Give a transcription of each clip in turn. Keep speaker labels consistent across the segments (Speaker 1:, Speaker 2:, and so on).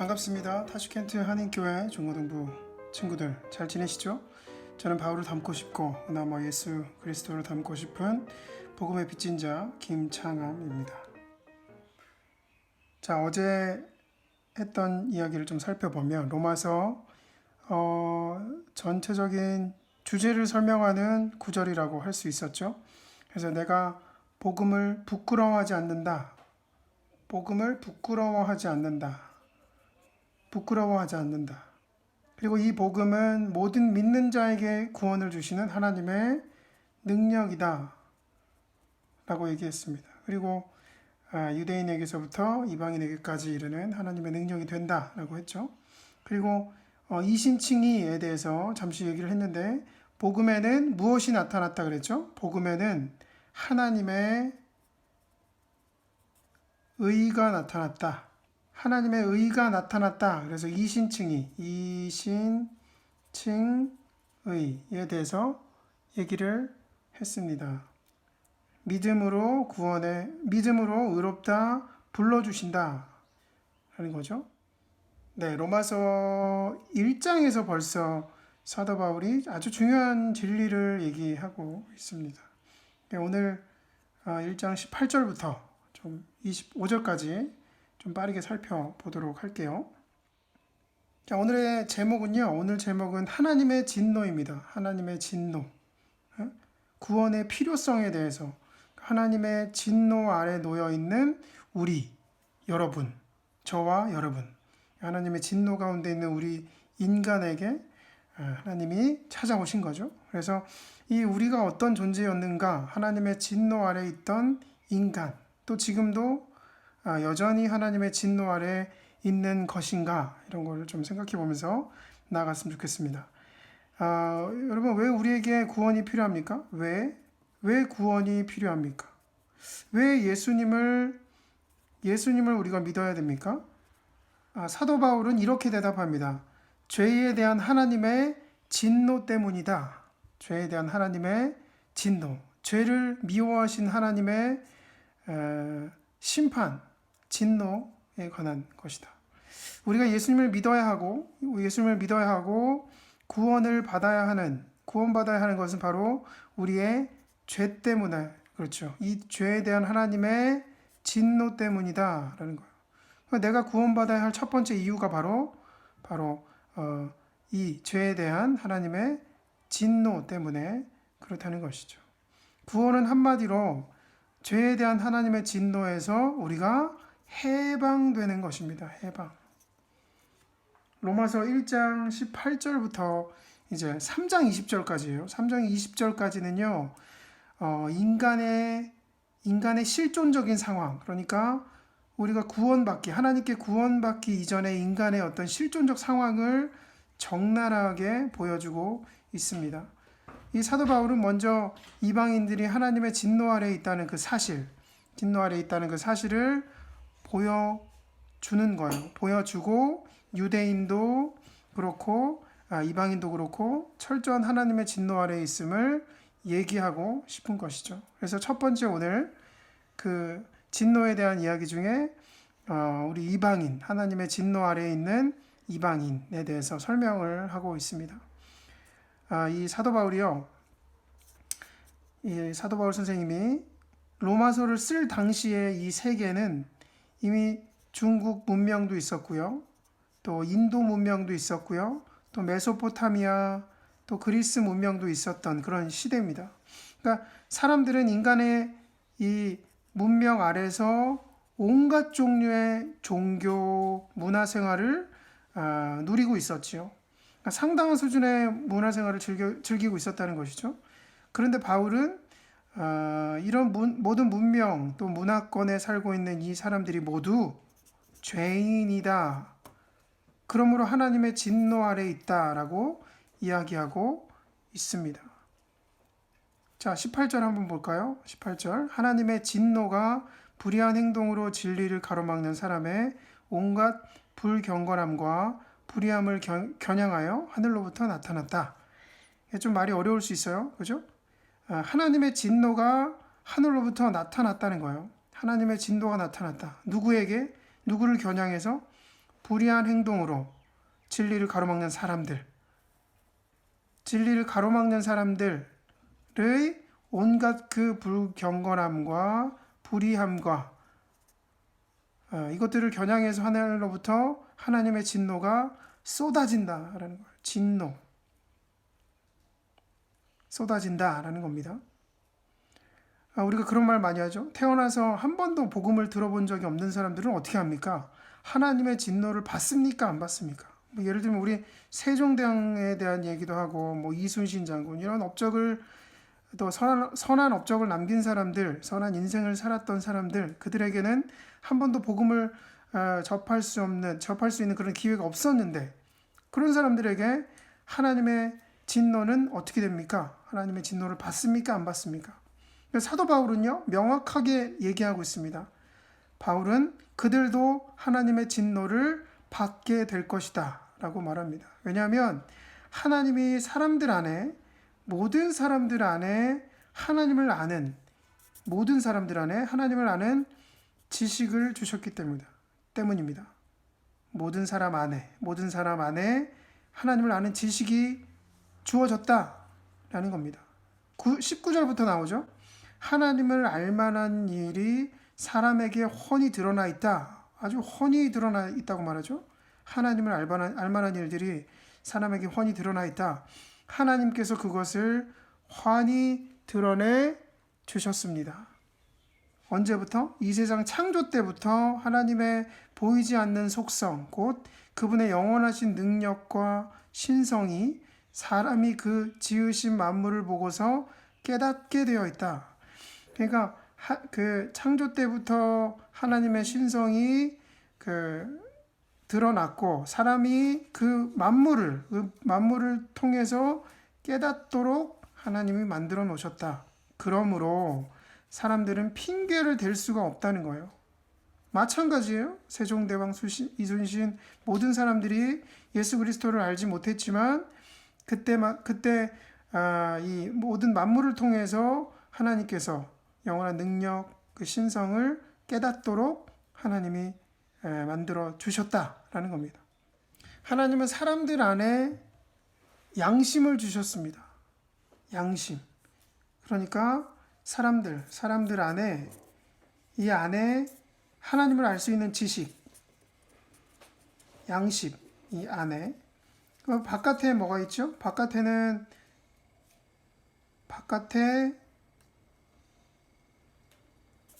Speaker 1: 반갑습니다. 타슈켄트 한인교회 중고등부 친구들 잘 지내시죠? 저는 바울을 닮고 싶고 그나마 예수 그리스도를 닮고 싶은 복음의 빚진 자 김창암입니다. 자, 어제 했던 이야기를 좀 살펴보면 로마서 전체적인 주제를 설명하는 구절이라고 할 수 있었죠. 그래서 내가 복음을 부끄러워하지 않는다. 복음을 부끄러워하지 않는다. 부끄러워하지 않는다. 그리고 이 복음은 모든 믿는 자에게 구원을 주시는 하나님의 능력이다 라고 얘기했습니다. 그리고 유대인에게서부터 이방인에게까지 이르는 하나님의 능력이 된다 라고 했죠. 그리고 이신칭의에 대해서 잠시 얘기를 했는데, 복음에는 무엇이 나타났다 그랬죠? 복음에는 하나님의 의가 나타났다. 하나님의 의가 나타났다. 그래서 이신칭의에 대해서 얘기를 했습니다. 믿음으로 믿음으로 의롭다 불러주신다 하는 거죠. 네, 로마서 1장에서 벌써 사도 바울이 아주 중요한 진리를 얘기하고 있습니다. 오늘 1장 18절부터 좀 25절까지 좀 빠르게 살펴보도록 할게요. 자, 오늘 제목은 하나님의 진노입니다. 하나님의 진노. 구원의 필요성에 대해서, 하나님의 진노 아래 놓여 있는 여러분, 저와 여러분, 하나님의 진노 가운데 있는 우리 인간에게 하나님이 찾아오신 거죠. 그래서 이 우리가 어떤 존재였는가, 하나님의 진노 아래 있던 인간, 또 지금도 여전히 하나님의 진노 아래 있는 것인가, 이런 걸 좀 생각해 보면서 나아갔으면 좋겠습니다. 여러분, 왜 우리에게 구원이 필요합니까? 왜 구원이 필요합니까? 왜 예수님을 우리가 믿어야 됩니까? 사도 바울은 이렇게 대답합니다. 죄에 대한 하나님의 진노 때문이다. 죄에 대한 하나님의 진노, 죄를 미워하신 하나님의 심판, 진노에 관한 것이다. 우리가 예수님을 믿어야 하고 구원받아야 하는 것은 바로 우리의 죄 때문에, 그렇죠. 이 죄에 대한 하나님의 진노 때문이다 라는 거예요. 내가 구원받아야 할 첫 번째 이유가 바로 이 죄에 대한 하나님의 진노 때문에 그렇다는 것이죠. 구원은 한마디로 죄에 대한 하나님의 진노에서 우리가 해방되는 것입니다. 해방. 로마서 1장 18절부터 이제 3장 20절까지예요. 3장 20절까지는요. 인간의 실존적인 상황, 그러니까 우리가 하나님께 구원받기 이전에 인간의 어떤 실존적 상황을 적나라하게 보여주고 있습니다. 이 사도 바울은 먼저 이방인들이 하나님의 진노 아래에 있다는 그 사실을 보여주는 거예요. 보여주고 유대인도 그렇고 이방인도 그렇고 철저한 하나님의 진노 아래에 있음을 얘기하고 싶은 것이죠. 그래서 첫 번째, 오늘 그 진노에 대한 이야기 중에 우리 이방인, 하나님의 진노 아래에 있는 이방인에 대해서 설명을 하고 있습니다. 이 사도 바울 선생님이 로마서를 쓸 당시에 이 세계는 이미 중국 문명도 있었고요, 또 인도 문명도 있었고요, 또 메소포타미아, 또 그리스 문명도 있었던 그런 시대입니다. 그러니까 사람들은 인간의 이 문명 아래서 온갖 종류의 종교, 문화 생활을 누리고 있었지요. 그러니까 상당한 수준의 문화 생활을 즐기고 있었다는 것이죠. 그런데 바울은 이런 모든 문명 또 문화권에 살고 있는 이 사람들이 모두 죄인이다. 그러므로 하나님의 진노 아래에 있다라고 이야기하고 있습니다. 자, 18절 한번 볼까요? 18절. 하나님의 진노가 불의한 행동으로 진리를 가로막는 사람의 온갖 불경건함과 불의함을 겨냥하여 하늘로부터 나타났다. 좀 말이 어려울 수 있어요. 그죠? 하나님의 진노가 하늘로부터 나타났다는 거예요. 하나님의 진노가 나타났다. 누구에게? 누구를 겨냥해서? 불의한 행동으로 진리를 가로막는 사람들, 진리를 가로막는 사람들의 온갖 그 불경건함과 불의함과 이것들을 겨냥해서 하나님으로부터 하나님의 진노가 쏟아진다라는 거예요. 진노. 쏟아진다라는 겁니다. 우리가 그런 말 많이 하죠. 태어나서 한 번도 복음을 들어본 적이 없는 사람들은 어떻게 합니까? 하나님의 진노를 받습니까? 안 받습니까? 뭐 예를 들면 우리 세종대왕에 대한 얘기도 하고 뭐 이순신 장군 이런 업적을 또 선한 업적을 남긴 사람들, 선한 인생을 살았던 사람들, 그들에게는 한 번도 복음을 접할 수 있는 그런 기회가 없었는데 그런 사람들에게 하나님의 진노는 어떻게 됩니까? 하나님의 진노를 받습니까? 안 받습니까? 사도 바울은요, 명확하게 얘기하고 있습니다. 바울은 그들도 하나님의 진노를 받게 될 것이다 라고 말합니다. 왜냐하면 하나님이 사람들 안에, 모든 사람들 안에 하나님을 아는, 모든 사람들 안에 하나님을 아는 지식을 주셨기 때문입니다. 모든 사람 안에 하나님을 아는 지식이 주어졌다라는 겁니다. 19절부터 나오죠. 하나님을 알만한 일이 사람에게 훤히 드러나 있다. 아주 훤히 드러나 있다고 말하죠. 하나님을 알만한 일들이 사람에게 훤히 드러나 있다. 하나님께서 그것을 환히 드러내 주셨습니다. 언제부터? 이 세상 창조 때부터 하나님의 보이지 않는 속성, 곧 그분의 영원하신 능력과 신성이 사람이 그 지으신 만물을 보고서 깨닫게 되어 있다. 그러니까 그 창조 때부터 하나님의 신성이 드러났고 사람이 그 만물을 통해서 깨닫도록 하나님이 만들어 놓으셨다. 그러므로 사람들은 핑계를 댈 수가 없다는 거예요. 마찬가지예요. 세종대왕 이순신 모든 사람들이 예수 그리스도를 알지 못했지만 그때 이 모든 만물을 통해서 하나님께서 영원한 능력, 그 신성을 깨닫도록 하나님이 만들어 주셨다라는 겁니다. 하나님은 사람들 안에 양심을 주셨습니다. 양심. 그러니까 사람들 안에 이 안에 하나님을 알 수 있는 지식, 양심, 이 안에. 바깥에 뭐가 있죠? 바깥에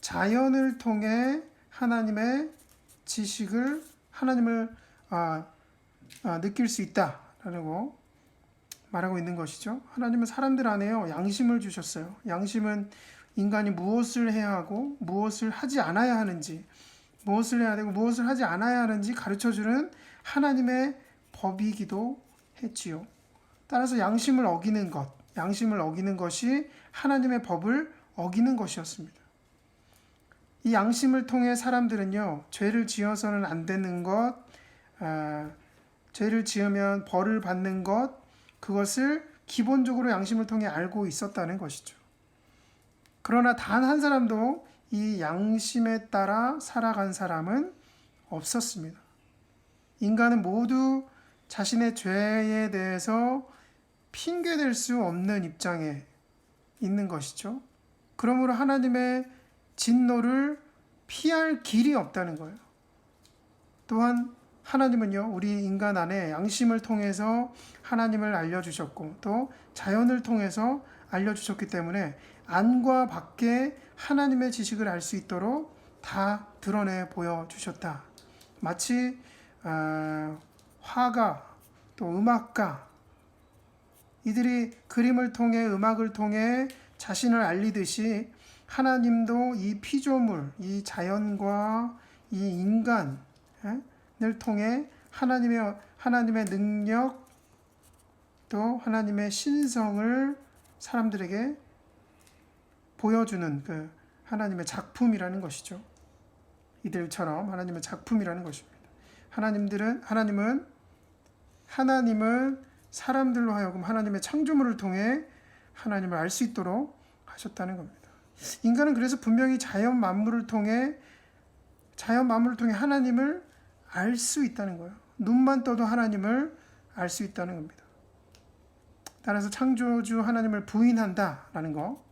Speaker 1: 자연을 통해 하나님의 지식을 하나님을 느낄 수 있다라고 말하고 있는 것이죠. 하나님은 사람들 안에요 양심을 주셨어요. 양심은 인간이 무엇을 해야 하고 무엇을 하지 않아야 하는지, 무엇을 해야 되고 무엇을 하지 않아야 하는지 가르쳐주는 하나님의 법이기도 했지요. 따라서 양심을 어기는 것이 하나님의 법을 어기는 것이었습니다. 이 양심을 통해 사람들은요, 죄를 지어서는 안 되는 것, 죄를 지으면 벌을 받는 것, 그것을 기본적으로 양심을 통해 알고 있었다는 것이죠. 그러나 단 한 사람도 이 양심에 따라 살아간 사람은 없었습니다. 인간은 모두 자신의 죄에 대해서 핑계댈 수 없는 입장에 있는 것이죠. 그러므로 하나님의 진노를 피할 길이 없다는 거예요. 또한 하나님은요, 우리 인간 안에 양심을 통해서 하나님을 알려주셨고 또 자연을 통해서 알려주셨기 때문에 안과 밖에 하나님의 지식을 알 수 있도록 다 드러내 보여주셨다. 마치 화가 또 음악가 이들이 그림을 통해 음악을 통해 자신을 알리듯이 하나님도 이 피조물, 이 자연과 이 인간을 통해 하나님의 능력 또 하나님의 신성을 사람들에게 보여주는 그 하나님의 작품이라는 것이죠. 이들처럼 하나님의 작품이라는 것입니다. 하나님은 사람들로 하여금 하나님의 창조물을 통해 하나님을 알 수 있도록 하셨다는 겁니다. 인간은 그래서 분명히 자연 만물을 통해 하나님을 알 수 있다는 거예요. 눈만 떠도 하나님을 알 수 있다는 겁니다. 따라서 창조주 하나님을 부인한다라는 거,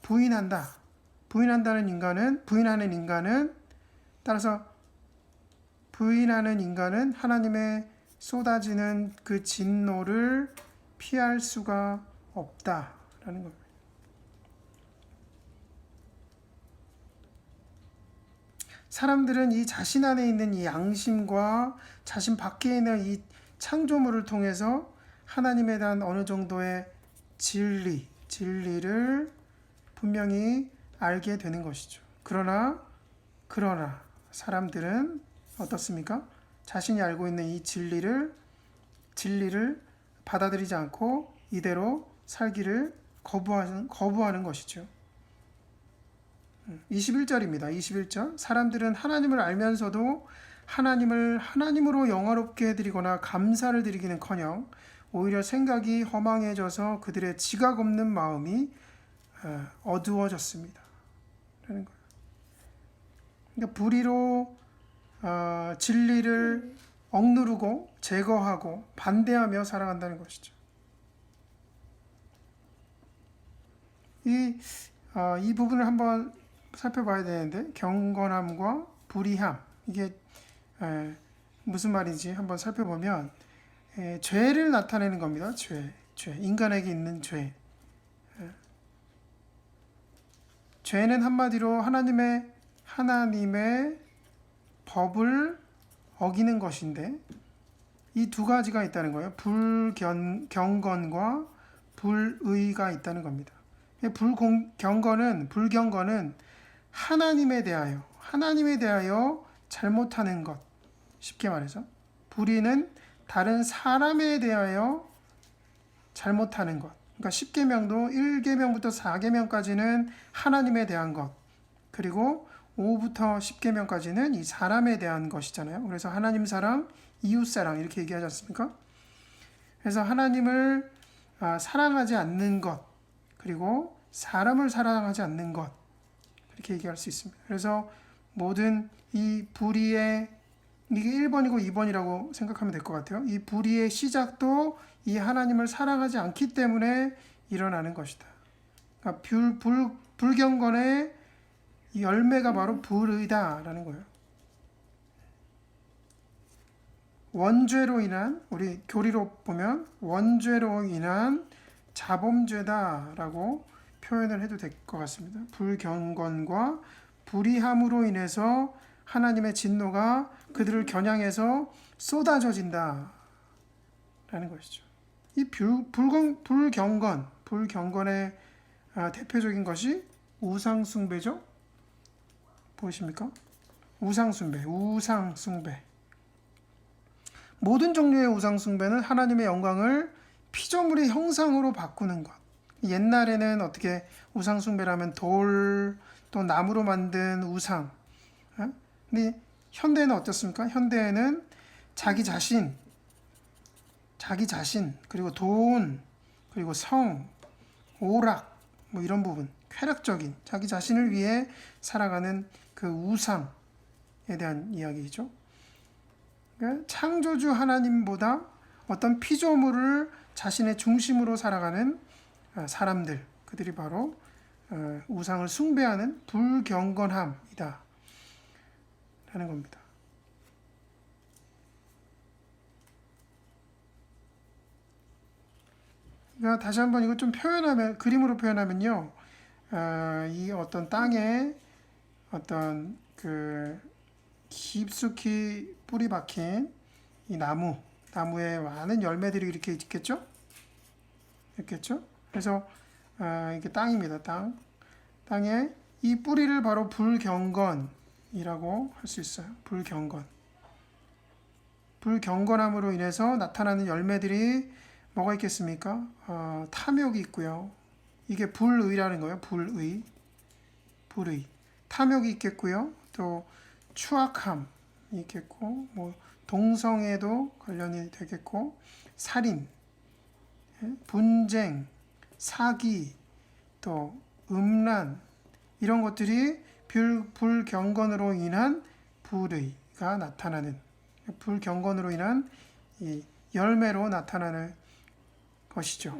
Speaker 1: 부인하는 인간은 따라서 부인하는 인간은 하나님의 쏟아지는 그 진노를 피할 수가 없다라는 겁니다. 사람들은 이 자신 안에 있는 이 양심과 자신 밖에 있는 이 창조물을 통해서 하나님에 대한 어느 정도의 진리를 분명히 알게 되는 것이죠. 그러나 사람들은 어떻습니까? 자신이 알고 있는 이 진리를 받아들이지 않고 이대로 살기를 거부하는 것이죠. 21절입니다. 21절. 사람들은 하나님을 알면서도 하나님을 하나님으로 영화롭게 해드리거나 감사를 드리기는커녕 오히려 생각이 허망해져서 그들의 지각 없는 마음이 어두워졌습니다. 라는 거예요. 그러니까 불의로 진리를 억누르고 제거하고 반대하며 살아간다는 것이죠. 이 부분을 한번 살펴봐야 되는데, 경건함과 불의함, 이게 무슨 말인지 한번 살펴보면 죄를 나타내는 겁니다. 죄, 인간에게 있는 죄. 죄는 한마디로 하나님의 법을 어기는 것인데, 이 두 가지가 있다는 거예요. 불경건과 불의가 있다는 겁니다. 불경건은 하나님에 대하여 잘못하는 것, 쉽게 말해서. 불의는 다른 사람에 대하여 잘못하는 것. 그러니까 10계명도 1계명부터 4계명까지는 하나님에 대한 것, 그리고 5부터 10계명까지는 이 사람에 대한 것이잖아요. 그래서 하나님 사랑, 이웃 사랑 이렇게 얘기하지 않습니까? 그래서 하나님을 사랑하지 않는 것, 그리고 사람을 사랑하지 않는 것, 그렇게 얘기할 수 있습니다. 그래서 모든 이 불의의, 이게 1번이고 2번이라고 생각하면 될 것 같아요. 이 불의의 시작도 이 하나님을 사랑하지 않기 때문에 일어나는 것이다. 그러니까 불경건의 열매가 바로 불의다라는 거예요. 원죄로 인한, 우리 교리로 보면 원죄로 인한 자범죄다라고 표현을 해도 될 것 같습니다. 불경건과 불의함으로 인해서 하나님의 진노가 그들을 겨냥해서 쏟아져진다 라는 것이죠. 이 불경건의 대표적인 것이 우상숭배죠. 보이십니까? 우상숭배. 모든 종류의 우상숭배는 하나님의 영광을 피조물의 형상으로 바꾸는 것. 옛날에는 어떻게 우상숭배라면 돌, 또 나무로 만든 우상. 근데 현대에는 어떻습니까? 현대에는 자기 자신, 그리고 돈, 그리고 성, 오락, 뭐 이런 부분, 쾌락적인 자기 자신을 위해 살아가는 그 우상에 대한 이야기죠. 그러니까 창조주 하나님보다 어떤 피조물을 자신의 중심으로 살아가는 사람들, 그들이 바로 우상을 숭배하는 불경건함이다 라는 겁니다. 그러니까 다시 한번 이거 좀 그림으로 표현하면요, 이 어떤 땅에 어떤 그 깊숙이 뿌리 박힌 이 나무에 많은 열매들이 이렇게 있겠죠? 그래서 이게 땅입니다. 땅에 이 뿌리를 바로 불경건이라고 할 수 있어요. 불경건함으로 인해서 나타나는 열매들이 뭐가 있겠습니까? 탐욕이 있고요. 이게 불의라는 거예요. 불의. 탐욕이 있겠고요. 또 추악함이 있겠고, 뭐 동성애도 관련이 되겠고, 살인, 분쟁, 사기, 또 음란, 이런 것들이 불경건으로 인한 불의가 나타나는 불경건으로 인한 이 열매로 나타나는 것이죠.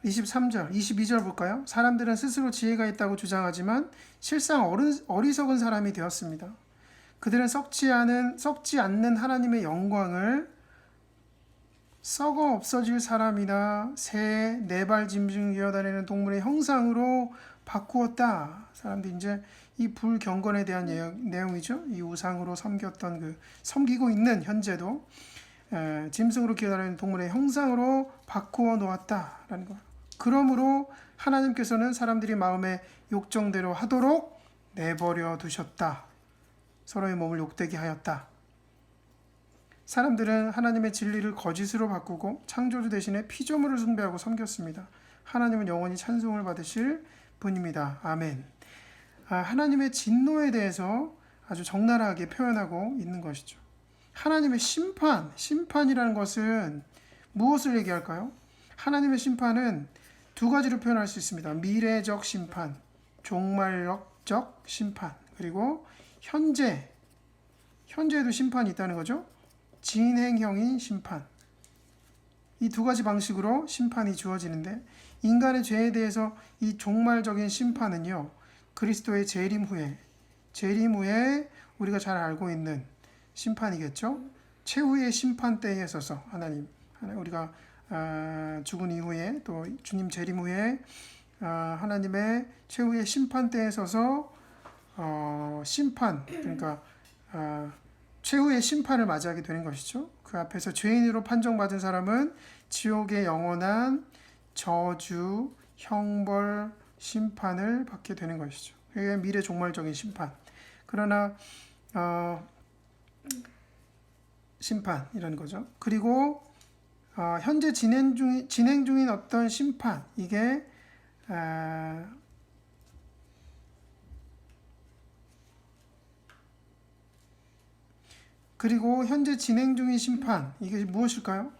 Speaker 1: 23절, 22절 볼까요? 사람들은 스스로 지혜가 있다고 주장하지만 실상 어리석은 사람이 되었습니다. 그들은 썩지 않는 하나님의 영광을 썩어 없어질 사람이나 새, 네발 짐승 기어다니는 동물의 형상으로 바꾸었다. 사람들이 이제 이 불경건에 대한 내용이죠. 이 우상으로 섬겼던 섬기고 있는 현재도 짐승으로 기어다니는 동물의 형상으로 바꾸어 놓았다라는 것. 그러므로 하나님께서는 사람들이 마음의 욕정대로 하도록 내버려 두셨다. 서로의 몸을 욕되게 하였다. 사람들은 하나님의 진리를 거짓으로 바꾸고 창조주 대신에 피조물을 숭배하고 섬겼습니다. 하나님은 영원히 찬송을 받으실 분입니다. 아멘. 하나님의 진노에 대해서 아주 적나라하게 표현하고 있는 것이죠. 하나님의 심판이라는 것은 무엇을 얘기할까요? 하나님의 심판은 두 가지로 표현할 수 있습니다. 미래적 심판, 종말적 심판, 그리고 현재에도 심판이 있다는 거죠. 진행형인 심판. 이 두 가지 방식으로 심판이 주어지는데 인간의 죄에 대해서 이 종말적인 심판은요. 그리스도의 재림 후에 우리가 잘 알고 있는 심판이겠죠. 최후의 심판 때에 서서 우리가 죽은 이후에 또 주님 재림 후에 하나님의 최후의 심판 때에 서서 그러니까 최후의 심판을 맞이하게 되는 것이죠. 그 앞에서 죄인으로 판정받은 사람은 지옥의 영원한 저주, 형벌, 심판을 받게 되는 것이죠. 그게 미래 종말적인 심판. 그러나 심판이라는 거죠. 그리고 현재 진행 중인 어떤 심판, 이게 그리고 현재 진행 중인 심판, 이게 무엇일까요?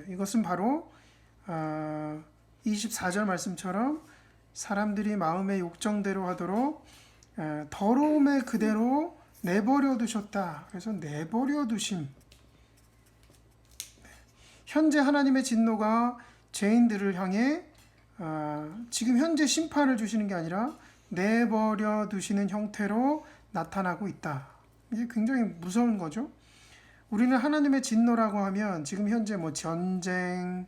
Speaker 1: 이것은 바로 24절 말씀처럼 사람들이 마음의 욕정대로 하도록 더러움의 그대로 내버려 두셨다. 그래서 내버려 두심. 현재 하나님의 진노가 죄인들을 향해 지금 현재 심판을 주시는 게 아니라 내버려 두시는 형태로 나타나고 있다. 이게 굉장히 무서운 거죠. 우리는 하나님의 진노라고 하면 지금 현재 전쟁,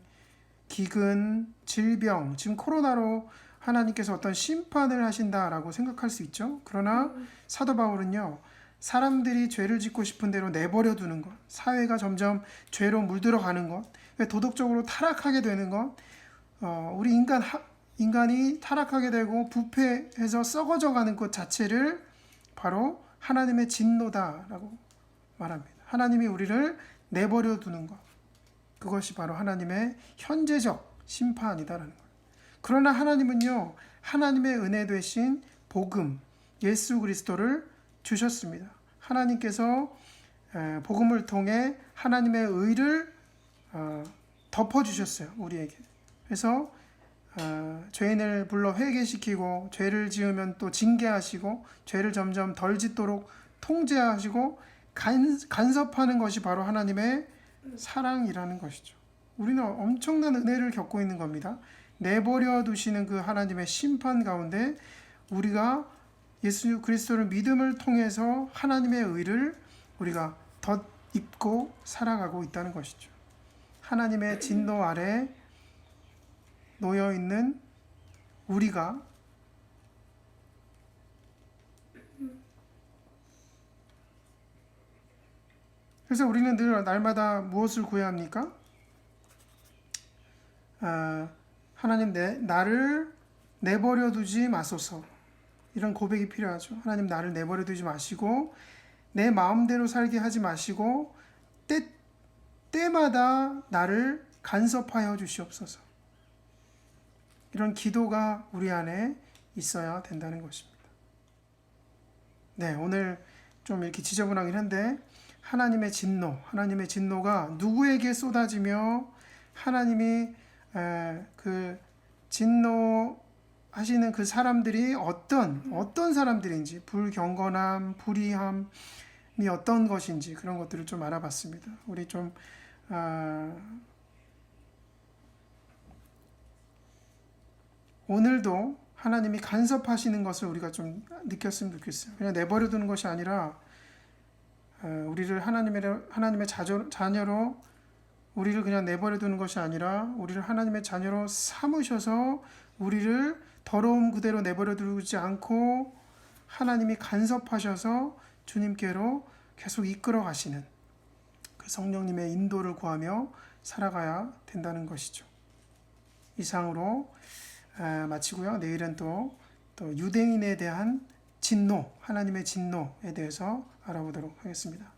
Speaker 1: 기근, 질병, 지금 코로나로 하나님께서 어떤 심판을 하신다라고 생각할 수 있죠. 그러나 사도 바울은요, 사람들이 죄를 짓고 싶은 대로 내버려 두는 것, 사회가 점점 죄로 물들어가는 것, 도덕적으로 타락하게 되는 것, 우리 인간이 타락하게 되고 부패해서 썩어져 가는 것 자체를 바로 하나님의 진노다라고 말합니다. 하나님이 우리를 내버려 두는 것, 그것이 바로 하나님의 현재적 심판이다라는 것. 그러나 하나님은요, 하나님의 은혜 되신 복음, 예수 그리스도를 주셨습니다. 하나님께서 복음을 통해 하나님의 의를 덮어주셨어요, 우리에게. 그래서 죄인을 불러 회개시키고 죄를 지으면 또 징계하시고 죄를 점점 덜 짓도록 통제하시고 간섭하는 것이 바로 하나님의 사랑이라는 것이죠. 우리는 엄청난 은혜를 겪고 있는 겁니다. 내버려 두시는 그 하나님의 심판 가운데 우리가 예수 그리스도를 믿음을 통해서 하나님의 의를 우리가 덧입고 살아가고 있다는 것이죠. 하나님의 진노 아래 놓여 있는 우리가 그래서 우리는 늘 날마다 무엇을 구해야 합니까? 하나님 나를 내버려 두지 마소서. 이런 고백이 필요하죠. 하나님 나를 내버려 두지 마시고 내 마음대로 살게 하지 마시고 때마다 나를 간섭하여 주시옵소서. 이런 기도가 우리 안에 있어야 된다는 것입니다. 네, 오늘 좀 이렇게 지저분하긴 한데 하나님의 진노가 누구에게 쏟아지며 하나님이 그 진노하시는 그 사람들이 어떤 사람들인지, 불경건함, 불의함이 어떤 것인지 그런 것들을 좀 알아봤습니다. 우리 좀 오늘도 하나님이 간섭하시는 것을 우리가 좀 느꼈으면 좋겠어요. 그냥 내버려 두는 것이 아니라 우리를 하나님의 자녀로 우리를 그냥 내버려 두는 것이 아니라 우리를 하나님의 자녀로 삼으셔서 우리를 더러움 그대로 내버려 두지 않고 하나님이 간섭하셔서 주님께로 계속 이끌어 가시는 그 성령님의 인도를 구하며 살아가야 된다는 것이죠. 이상으로 마치고요. 내일은 또 유대인에 대한 진노, 하나님의 진노에 대해서 알아보도록 하겠습니다.